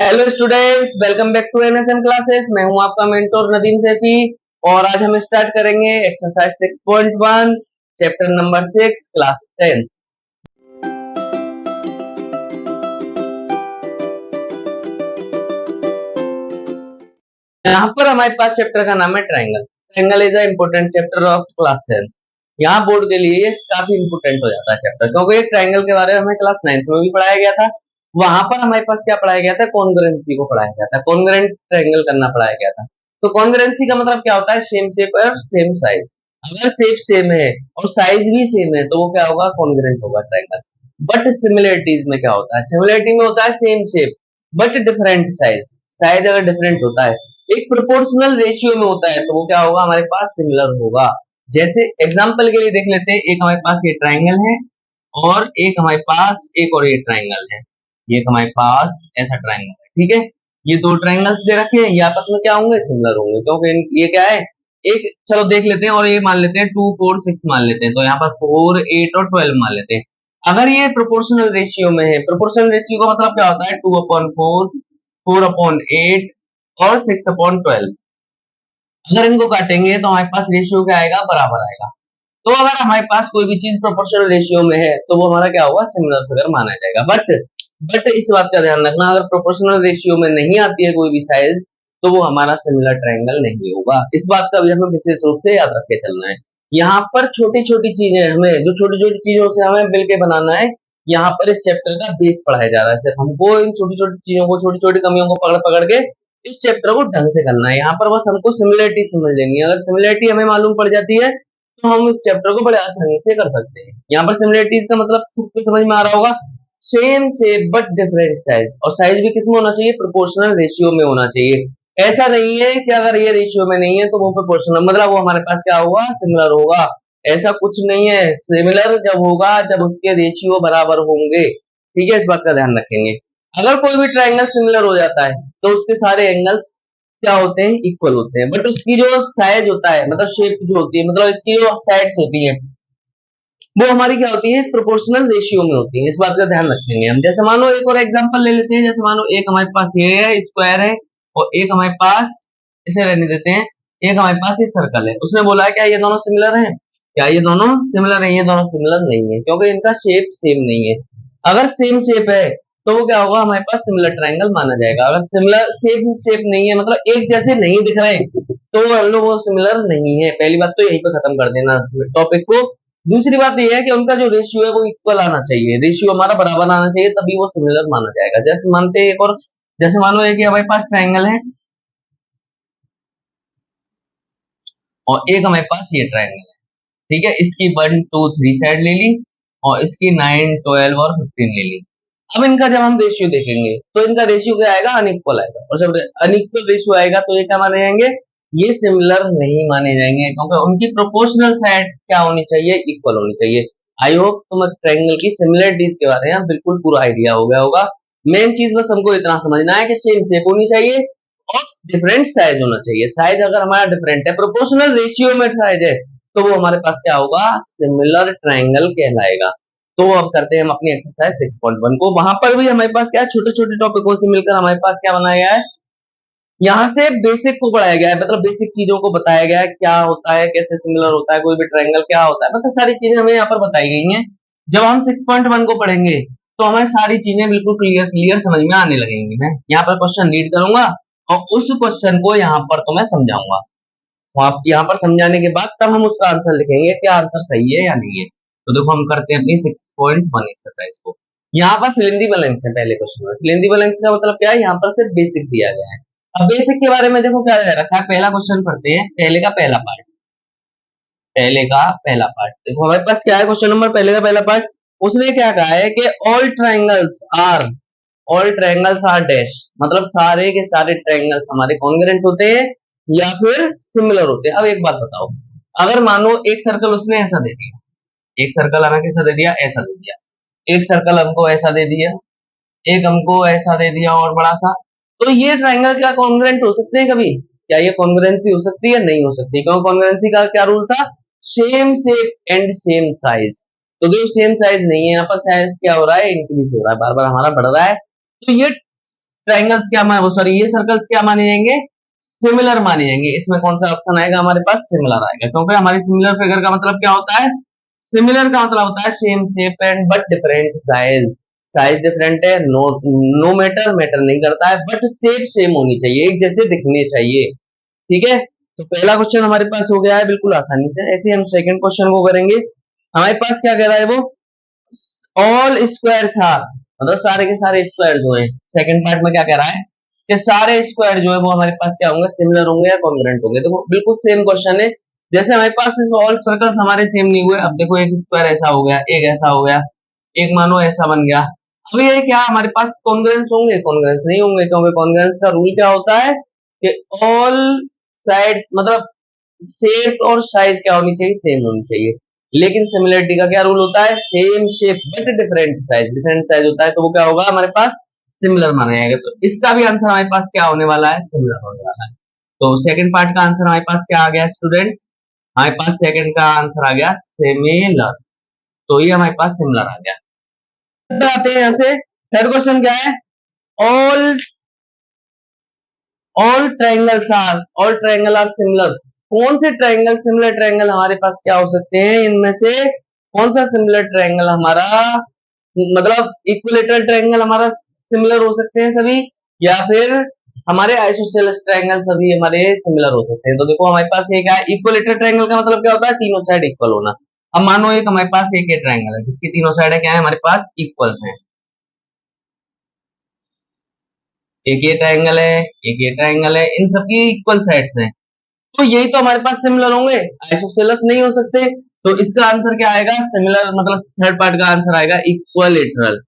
Hello students, welcome back to NSM classes. मैं हूं आपका मेंटोर नदीम सैफी और आज हम स्टार्ट करेंगे एक्सरसाइज 6.1 चैप्टर नंबर 6 क्लास 10। यहाँ पर हमारे पास चैप्टर का नाम है triangle. Triangle is a important chapter of class 10। यहाँ बोर्ड के लिए ये काफी इंपोर्टेंट हो जाता है चैप्टर, क्योंकि ट्रायंगल के बारे में हमें क्लास 9 में भी पढ़ाया गया था। वहां पर हमारे पास क्या पढ़ाया गया था? कॉन्ग्रुएंसी को पढ़ाया गया था, कॉन्ग्रुएंट ट्रायंगल करना पढ़ाया गया था। तो कॉन्ग्रुएंसी का मतलब क्या होता है? सेम शेप और सेम साइज। अगर शेप सेम है और साइज भी सेम है तो वो क्या होगा? कॉन्ग्रुएंट होगा ट्रायंगल। बट सिमिलरिटीज में क्या होता है? सिमिलरिटी में होता है same shape but different size. Size अगर डिफरेंट होता है, एक प्रोपोर्शनल रेशियो में होता है, तो वो क्या होगा? हमारे पास सिमिलर होगा। जैसे एग्जांपल के लिए देख लेते हैं, एक हमारे पास ये ट्रायंगल है और एक हमारे पास एक और ये ट्रायंगल है। ये हमारे पास ऐसा ट्रायंगल है, ठीक है। ये दो ट्रायंगल्स दे रखे हैं, ये आपस में क्या होंगे? सिमिलर होंगे, क्योंकि ये क्या है? एक चलो देख लेते हैं और ये मान लेते हैं 2 4 6 मान लेते हैं, तो यहाँ पर 4 8 और 12 मान लेते हैं। अगर ये प्रोपोर्शनल रेशियो में है, प्रोपोर्शनल रेशियो का मतलब क्या होता है? 2/4, 4/8 और 6/12। अगर इनको काटेंगे तो हमारे पास रेशियो क्या आएगा? बराबर आएगा। तो अगर हमारे पास कोई भी चीज प्रोपोर्शनल रेशियो में है तो वो हमारा क्या होगा? सिमिलर फिगर माना जाएगा। बट इस बात का ध्यान रखना, अगर प्रोपोर्शनल रेशियो में नहीं आती है कोई भी साइज तो वो हमारा सिमिलर ट्रायंगल नहीं होगा। इस बात का भी हमें विशेष रूप से याद रख के चलना है। यहाँ पर छोटी छोटी चीजें, हमें जो छोटी छोटी चीजों से हमें मिल के बनाना है, यहाँ पर इस चैप्टर का बेस पढ़ाया जा रहा है। सिर्फ हमको इन छोटी छोटी चीजों को, छोटी छोटी कमियों को पकड़ पकड़ के इस चैप्टर को ढंग से करना है। यहाँ पर बस हमको सिमिलरिटी समझ लेनी है। अगर सिमिलरिटी हमें मालूम पड़ जाती है तो हम इस चैप्टर को बड़े आसानी से कर सकते हैं। यहाँ पर सिमिलरिटीज का मतलब सबको समझ में आ रहा होगा। Same shape but different size, और साइज भी किसमें होना चाहिए? प्रोपोर्शनल रेशियो में होना चाहिए। ऐसा नहीं है कि अगर ये रेशियो में नहीं है तो वो प्रोपोर्शनल, मतलब वो हमारे पास क्या होगा? सिमिलर होगा। ऐसा कुछ नहीं है। सिमिलर जब होगा जब उसके रेशियो बराबर होंगे, ठीक है। इस बात का ध्यान रखेंगे। अगर कोई भी ट्रायंगल सिमिलर हो जाता है तो उसके सारे एंगल्स क्या होते हैं? इक्वल होते हैं। बट उसकी जो साइज होता है, मतलब शेप जो होती है, मतलब इसकी जो साइड्स होती है, वो हमारी क्या होती है? प्रोपोर्शनल रेशियो में होती है। इस बात का ध्यान रखेंगे हम। जैसे मानो एक और एग्जांपल ले लेते हैं। जैसे मानो एक हमारे पास ये है, स्क्वायर है, और एक हमारे पास, इसे रहने देते हैं, एक हमारे पास ये सर्कल है। उसने बोला है क्या ये दोनों सिमिलर हैं? क्या ये दोनों सिमिलर हैं? ये दोनों सिमिलर नहीं है, क्योंकि इनका शेप सेम नहीं है। अगर सेम शेप है तो वो क्या होगा? हमारे पास सिमिलर ट्रायंगल माना जाएगा। अगर सिमिलर सेम शेप नहीं है, मतलब एक जैसे नहीं दिख रहे, तो हम लोग वो सिमिलर नहीं है। पहली बात तो यहीं पे खत्म कर देना टॉपिक को। दूसरी बात ये है कि उनका जो रेशियो है वो इक्वल आना चाहिए, रेशियो हमारा बराबर आना चाहिए, तभी वो सिमिलर माना जाएगा। जैसे मानते हैं एक और, जैसे मानो है कि हमारे पास ट्रायंगल है और एक हमारे पास ये ट्रायंगल है, ठीक है। इसकी 1 2 3 साइड ले ली और इसकी 9 12 और 15 ले ली। अब इनका जब हम रेशियो देखेंगे तो इनका रेशियो क्या आएगा? अनइक्वल आएगा। और जब अनइक्वल रेशियो आएगा तो ये क्या माने जाएंगे? ये सिमिलर नहीं माने जाएंगे, क्योंकि उनकी प्रोपोर्शनल साइड क्या होनी चाहिए? इक्वल होनी चाहिए। आई होप तुम्हें ट्रायंगल की सिमिलरिटीज के बारे में बिल्कुल पूरा आइडिया हो गया होगा। मेन चीज बस हमको इतना समझना है कि सेम शेप होनी चाहिए और डिफरेंट साइज होना चाहिए। साइज अगर हमारा डिफरेंट है, प्रोपोर्शनल रेशियो में साइज है, तो वो हमारे पास क्या होगा? सिमिलर ट्रायंगल कहलाएगा। तो अब करते हैं हम अपनी एक्सरसाइज 6.1 को। वहां पर भी हमारे पास क्या है? छोटे छोटे टॉपिकों से मिलकर हमारे पास क्या बनाया गया है? यहाँ से बेसिक को पढ़ाया गया है, मतलब बेसिक चीजों को बताया गया है, क्या होता है, कैसे सिमिलर होता है, कोई भी ट्रायंगल क्या होता है, मतलब सारी चीजें हमें यहाँ पर बताई गई हैं। जब हम 6.1 को पढ़ेंगे तो हमें सारी चीजें बिल्कुल क्लियर क्लियर समझ में आने लगेंगी। मैं यहाँ पर क्वेश्चन रीड करूंगा और उस क्वेश्चन को यहाँ पर तो मैं समझाऊंगा। तो आप यहाँ पर समझाने के बाद तब हम उसका आंसर लिखेंगे, क्या आंसर सही है या नहीं है। तो देखो हम करते हैं अपनी 6.1 एक्सरसाइज को। यहाँ पर फिल इन द ब्लैंक्स है। पहले क्वेश्चन में फिल इन द ब्लैंक्स का मतलब क्या है? यहाँ पर सिर्फ बेसिक दिया गया है। अब बेसिक के बारे में देखो क्या दे रखा है। पहला क्वेश्चन पढ़ते हैं, पहले का पहला पार्ट। पहले का पहला पार्ट देखो हमारे पास क्या है? क्वेश्चन नंबर पहले का पहला पार्ट। उसने क्या कहा है कि ऑल ट्रायंगल्स आर डैश, मतलब सारे के सारे ट्रायंगल्स हमारे कॉन्ग्रुएंट होते हैं या फिर सिमिलर होते हैं। अब एक बात बताओ, अगर मानो एक सर्कल उसने ऐसा दे दिया, एक सर्कल हमें कैसा दे दिया? ऐसा दे दिया। एक सर्कल हमको ऐसा दे दिया, एक हमको ऐसा दे दिया और बड़ा सा, तो ये ट्रायंगल क्या कॉन्ग्रुएंट हो सकते हैं कभी? क्या ये कॉन्ग्रुएंसी हो सकती है? नहीं हो सकती। क्यों? कॉन्ग्रुएंसी का क्या रूल था? Same shape and same size. तो जो सेम साइज नहीं है, यहाँ पर साइज क्या हो रहा है? इंक्रीज हो रहा है, बार बार हमारा बढ़ रहा है। तो ये ट्राइंगल्स क्या वो सॉरी ये सर्कल्स क्या माने जाएंगे, सिमिलर माने जाएंगे। इसमें कौन सा ऑप्शन आएगा हमारे पास, सिमिलर आएगा, क्योंकि हमारी सिमिलर फिगर का मतलब क्या होता है, सिमिलर का मतलब होता है same shape and but different size. Size different है, नो नो मैटर, मैटर नहीं करता है, बट शेप सेम होनी चाहिए, एक जैसे दिखने चाहिए। ठीक है, तो पहला क्वेश्चन हमारे पास हो गया है बिल्कुल आसानी से। ऐसे हम सेकंड क्वेश्चन को करेंगे। हमारे पास क्या कह रहा है वो, ऑल स्क्वायर्स आर, मतलब सारे के सारे स्क्वायर जो है, सेकंड पार्ट में क्या कह रहा है कि सारे स्क्वायर जो है वो हमारे पास क्या होंगे, सिमिलर होंगे या कॉन्ग्रुएंट होंगे। देखो बिल्कुल सेम क्वेश्चन है, जैसे हमारे पास ऑल सर्कल्स हमारे सेम नहीं हुए। अब देखो एक स्क्वायर ऐसा हो गया, एक ऐसा हो गया, एक मानो ऐसा बन गया। अब ये क्या हमारे पास कॉन्ग्रुएंस होंगे, कॉन्ग्रुएंस नहीं होंगे, क्योंकि कॉन्ग्रुएंस का रूल क्या होता है कि ऑल साइड्स मतलब शेप और साइज क्या होनी चाहिए, सेम होनी चाहिए। लेकिन सिमिलरिटी का क्या रूल होता है, same shape but different size, different size होता है, तो वो क्या होगा हमारे पास, सिमिलर माना जाएगा। तो इसका भी आंसर हमारे पास क्या होने वाला है, सिमिलर होने वाला है। तो सेकंड पार्ट का आंसर हमारे पास क्या आ गया स्टूडेंट्स, हमारे पास सेकंड का आंसर आ गया सिमिलर। तो ये हमारे पास सिमिलर आ गया। आते हैं यहाँ से थर्ड क्वेश्चन क्या है, all all triangle are similar. कौन से ट्रायंगल, सिमिलर ट्रायंगल हमारे पास क्या हो सकते हैं, इनमें से कौन सा सिमिलर ट्रायंगल हमारा, मतलब इक्विलेटरल ट्रायंगल हमारा सिमिलर हो सकते हैं सभी, या फिर हमारे आइसोसेलेस ट्रायंगल सभी हमारे सिमिलर हो सकते हैं। तो देखो हमारे पास ये क्या है, इक्विलेटरल ट्रायंगल का मतलब क्या होता है, तीनों साइड इक्वल होना। अब मानो एक हमारे पास एक ये ट्रायंगल है जिसकी तीनों साइड क्या है हमारे पास इक्वल्स हैं, एक ये ट्रायंगल है, एक ये ट्रायंगल है, इन सबकी इक्वल साइड्स हैं, तो यही तो हमारे पास सिमिलर होंगे, आइसोसेलेस नहीं हो सकते। तो इसका आंसर क्या आएगा, सिमिलर, मतलब थर्ड पार्ट का आंसर आएगा इक्वलेटरल।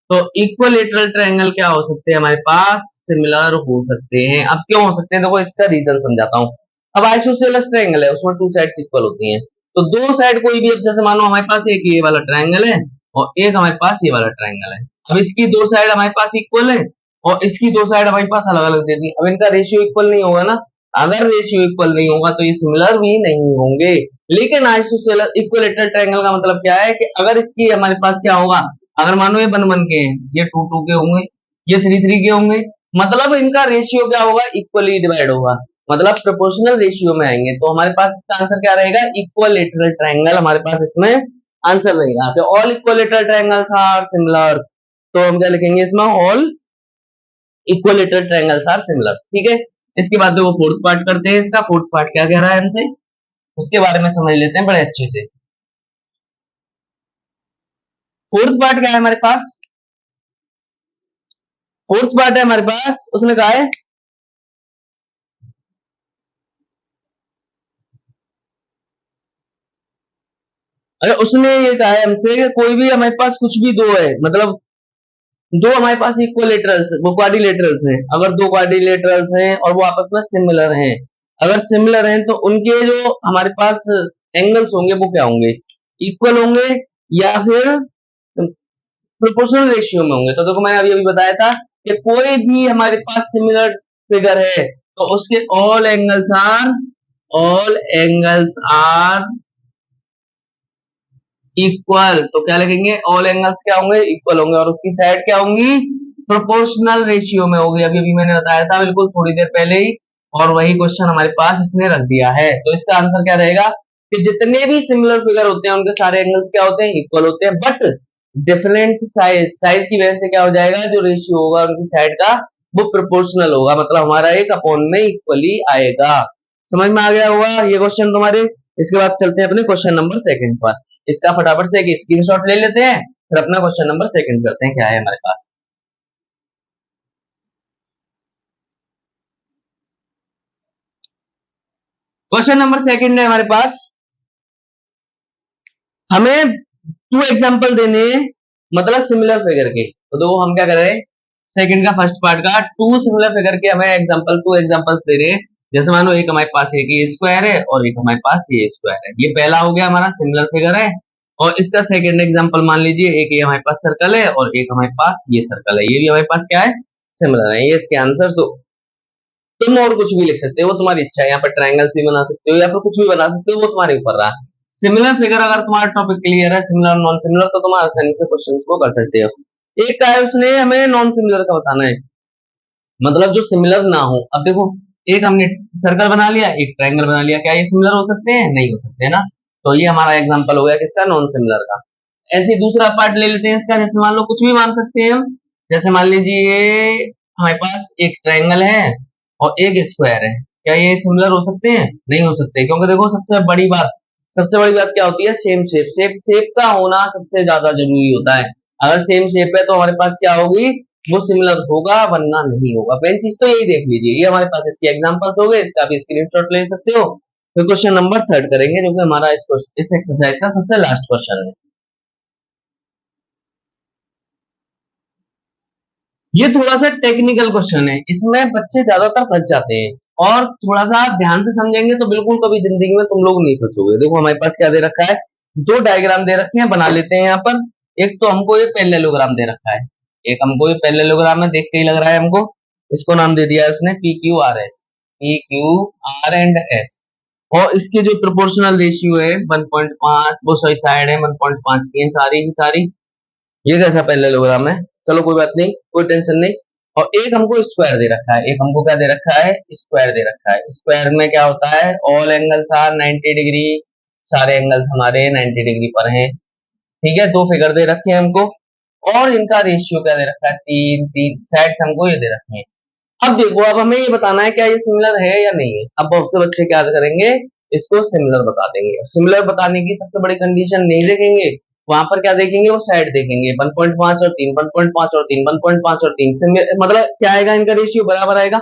तो इक्वलेटरल ट्रायंगल क्या हो सकते हैं हमारे पास, सिमिलर हो सकते हैं। अब क्यों हो सकते हैं, देखो इसका रीजन समझाता हूँ। अब आइसोसेलेस ट्रायंगल है, उसमें टू साइड्स इक्वल होती हैं, तो दो साइड कोई भी, जैसे मानो हमारे पास एक ये वाला ट्रायंगल है और एक हमारे पास ये वाला ट्रायंगल है। अब इसकी दो साइड हमारे पास इक्वल है और इसकी दो साइड हमारे पास अलग अलग दे दी। अब इनका रेशियो इक्वल नहीं होगा ना, अगर रेशियो इक्वल नहीं होगा तो ये सिमिलर भी नहीं होंगे। लेकिन आइसोसेलेस इक्विलेटरल ट्रायंगल का मतलब क्या है कि अगर इसकी हमारे पास क्या होगा, अगर मानो ये 1 1 के हैं, ये 2 2 के होंगे, ये 3 3 के होंगे, मतलब इनका रेशियो क्या होगा, इक्वली डिवाइड होगा, मतलब प्रोपोर्शनल रेशियो में आएंगे। तो हमारे पास इसका आंसर क्या रहेगा, इक्विलेटरल ट्रायंगल हमारे पास इसमें आंसर रहेगा। तो all equilateral triangles are similar, तो हम क्या लिखेंगे इसमें, all equilateral triangles are similar. ठीक है, इसके बाद वो फोर्थ पार्ट करते हैं, इसका फोर्थ पार्ट क्या कह रहा है हमसे, उसके बारे में समझ लेते हैं बड़े अच्छे से। फोर्थ पार्ट क्या है हमारे पास, फोर्थ पार्ट है हमारे पास, उसने कहा है अरे उसने ये कहा है हमसे कि कोई भी हमारे पास कुछ भी दो है, मतलब दो हमारे पास इक्विलेटरल्स, वो क्वाड्रिलेटरल्स हैं, अगर दो क्वाड्रिलेटरल्स हैं और वो आपस में सिमिलर हैं, अगर सिमिलर हैं तो उनके जो हमारे पास एंगल्स होंगे वो क्या होंगे, इक्वल होंगे या फिर प्रोपोर्शनल रेशियो में होंगे। तो देखो मैंने अभी अभी बताया था कि कोई भी हमारे पास सिमिलर फिगर है तो उसके ऑल एंगल्स आर इक्वल। तो क्या लिखेंगे, ऑल एंगल्स क्या होंगे, इक्वल होंगे, और उसकी साइड क्या होंगी, प्रोपोर्शनल रेशियो में होगी। अभी अभी मैंने बताया था बिल्कुल थोड़ी देर पहले ही, और वही क्वेश्चन हमारे पास इसने रख दिया है। तो इसका आंसर क्या रहेगा कि जितने भी सिमिलर फिगर होते हैं उनके सारे एंगल्स क्या होते हैं, इक्वल होते हैं, बट डिफरेंट साइज, साइज की वजह से क्या हो जाएगा, जो रेशियो होगा उनकी साइड का वो प्रोपोर्शनल होगा, मतलब हमारा एक अपॉन में इक्वली आएगा। समझ में आ गया होगा ये क्वेश्चन तुम्हारे। इसके बाद चलते हैं अपने क्वेश्चन नंबर सेकंड पर। इसका फटाफट से एक स्क्रीनशॉट ले लेते हैं, फिर अपना क्वेश्चन नंबर सेकंड करते हैं क्या है हमारे पास। क्वेश्चन नंबर सेकंड है हमारे पास, हमें टू एग्जांपल देने हैं, मतलब सिमिलर फिगर के। तो देखो हम क्या कर रहे हैं, सेकंड का फर्स्ट पार्ट का टू सिमिलर फिगर के हमें एग्जांपल, टू एग्जांपल्स दे रहे हैं। जैसे मानो एक हमारे पास एक ये स्क्वायर है और एक हमारे पास ये स्क्वायर है, ये पहला हो गया हमारा सिमिलर फिगर है। और इसका सेकंड एग्जांपल मान लीजिए, एक ये हमारे पास सर्कल है और एक हमारे पास ये सर्कल है, ये भी हमारे पास क्या है, सिमिलर है। ये इसके आंसर। तो तुम और कुछ भी लिख सकते हो, वो तुम्हारी इच्छा है, यहाँ पर ट्रायंगल्स भी बना सकते हो या फिर कुछ भी बना सकते हो, वो तुम्हारे ऊपर रहा। सिमिलर फिगर अगर तुम्हारा टॉपिक क्लियर है, सिमिलर नॉन सिमिलर, तो तुम आसानी से क्वेश्चंस को कर सकते हो। एक का है उसने हमें नॉन सिमिलर का बताना है, मतलब जो सिमिलर ना हो। अब देखो, एक हमने सर्कल बना लिया, एक ट्रायंगल बना लिया, क्या ये सिमिलर हो सकते हैं? नहीं हो सकते ना। तो ये हमारा एग्जांपल हो गया किसका? नॉन सिमिलर का। ऐसे ही दूसरा पार्ट ले लेते हैं इसका, जैसे मान लो कुछ भी मान सकते हैं हम। जैसे मान लीजिए हमारे पास एक ट्रायंगल है और एक स्क्वायर है, क्या ये सिमिलर हो सकते हैं? नहीं हो सकते, क्योंकि देखो सबसे बड़ी बात क्या होती है? Same shape. शेप का होना सबसे ज्यादा जरूरी होता है। अगर सेम शेप है तो हमारे पास क्या होगी? वो सिमिलर होगा, वरना नहीं होगा। मेन चीज तो यही देख लीजिए। ये हमारे पास इसके एग्जांपल्स हो गए, इसका भी स्क्रीनशॉट ले सकते हो। फिर क्वेश्चन नंबर 3 करेंगे, जो कि हमारा इस एक्सरसाइज का सबसे लास्ट क्वेश्चन है। ये थोड़ा सा टेक्निकल क्वेश्चन है, इसमें बच्चे ज्यादातर फंस जाते हैं। और थोड़ा सा आप ध्यान से समझेंगे तो बिल्कुल कभी जिंदगी में तुम लोग नहीं फंसोगे। देखो हमारे पास क्या दे रखा है, दो डायग्राम दे रखे हैं, बना लेते हैं यहाँ पर। एक तो हमको ये पैरेललोग्राम दे रखा है, एक हमको ये पैरेललोग्राम में देख के ही लग रहा है हमको। इसको नाम दे दिया है उसने P Q R S, P Q R and S. और इसके जो प्रोपोर्शनल रेशियो है 1.5, वो सही साइड है 1.5 की है सारी की सारी। ये कैसा पैरेललोग्राम है? चलो कोई बात नहीं, कोई टेंशन नहीं। और एक हमको स्क्वायर दे रखा है, एक हमको क्या दे रखा है? स्क्वायर दे रखा है। स्क्वायर में क्या होता है? ऑल एंगल्स आर 90 डिग्री, सारे एंगल्स हमारे 90 डिग्री पर हैं। ठीक है, दो फिगर दे रखे हैं हमको। और इनका रेशियो क्या दे रखा है? 3 3 साइड्स हमको ये दे रखी हैं। अब देखो, अब हमें ये बताना है क्या ये सिमिलर है या नहीं है। अब बहुत से बच्चे क्या करेंगे, इसको सिमिलर बता देंगे। सिमिलर बताने की सबसे बड़ी कंडीशन नहीं देखेंगे, वहां पर क्या देखेंगे? वो साइड देखेंगे, 1.5 और 3, 1.5 और 3, 1.5 और 3 से मतलब क्या आएगा? इनका रेशियो बराबर आएगा।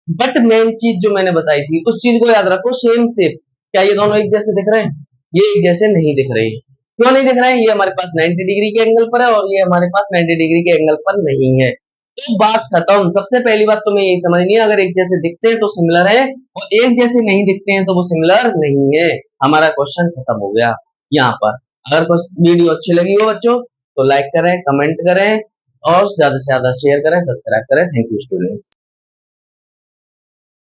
बट मेन चीज जो मैंने बताई थी, उस चीज को याद रखो, सेम शेप। क्या ये दोनों एक जैसे दिख रहे हैं? ये एक जैसे नहीं दिख रहे हैं। क्यों नहीं दिख रहे हैं? ये हमारे पास 90 डिग्री के एंगल पर है और ये हमारे पास 90 डिग्री के एंगल पर नहीं है। तो बात खत्म। सबसे पहली बात तुम्हें यही समझनी है, अगर एक जैसे दिखते हैं तो सिमिलर है, और एक जैसे नहीं दिखते हैं तो वो सिमिलर नहीं है। हमारा क्वेश्चन खत्म हो गया यहाँ पर। अगर वीडियो अच्छी लगी हो बच्चों, तो लाइक करें, कमेंट करें और ज्यादा से ज्यादा शेयर करें, सब्सक्राइब करें। Thank you students.